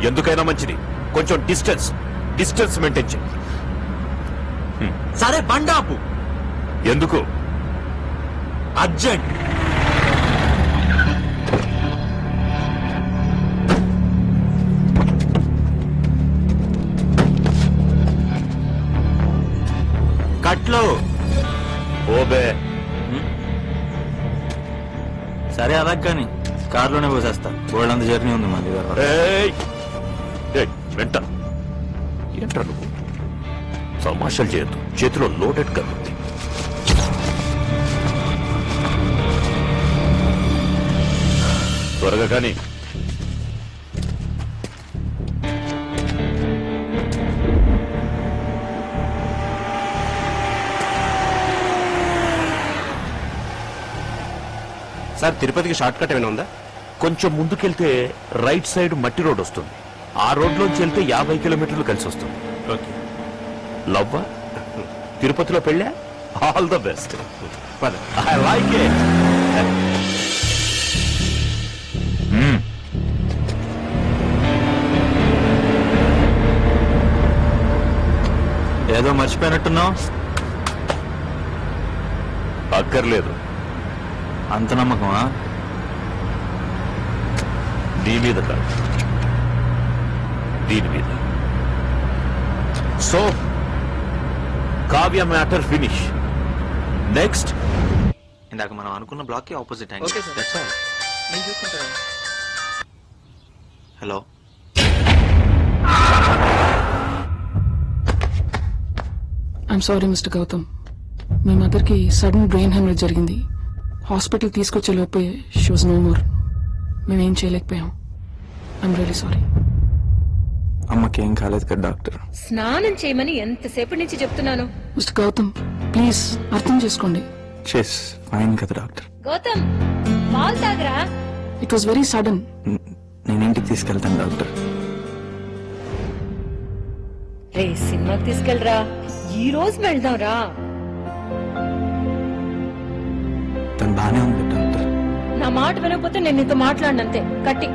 ఎందుకైనా మంచిది కొంచెం డిస్టెన్స్ మెయింటైన్ చేయి. సరే బండాపు. ఎందుకు? అర్జెంట్. కట్లో ఓబే. సరే అలా కానీ కారులోనే పోసేస్తా. బోల్డంత జర్నీ ఉంది మా దగ్గర. వెంట ఏంట్రా నువ్వు? తమాషాలు చేయొద్దు. చేతిలో లోడెడ్ గన్ ఉంది. త్వరగా కానీ. సార్ తిరుపతికి షార్ట్ కట్ ఏమైనా ఉందా? కొంచెం ముందుకెళ్తే రైట్ సైడ్ మట్టి రోడ్ వస్తుంది. ఆ రోడ్లోంచి వెళ్తే 50 కిలోమీటర్లు కలిసి వస్తుంది. ఓకే. లవ్వా? తిరుపతిలో పెళ్ళా? All the best. I like it. ఏదో మర్చిపోయినట్టున్నావు. అక్కర్లేదు. అంత నమ్మకమా? నీ మీద కాదు, దీని మీద. So Kavya matter finish. Next ఇందాక మనం అనుకున్న బ్లాక్ కి opposite hello. I'm sorry mister Gautam. మీ మదర్కి సడన్ బ్రెయిన్ హెమరేజ్ జరిగింది. హాస్పిటల్ తీసుకొచ్చే లోపే షీ వాజ్ నో మోర్. మేమేం చేయలేకపోయాం. I'm really sorry. అమ్మకి ఏం కాలేదు కదా డాక్టర్? స్నానం చేయమని ఎంతసేపటి నుంచి చెప్తున్నాను. మిస్టర్ గౌతమ్ ప్లీజ్ అర్థం చేసుకోండి. షీస్ ఫైన్ కదా డాక్టర్? గౌతమ్ పాలు తాగరా. It was very sudden. నేను ఇంటికి తీసుకెళ్తాను డాక్టర్. రే సినిమాకి తీసుకెళ్ళరా. ఈ రోజు వెళ్దాం రా. తను బానే ఉంది డాక్టర్. నా మాట వినకపోతే నేను నీతో మాట్లాడినంతే. కట్టి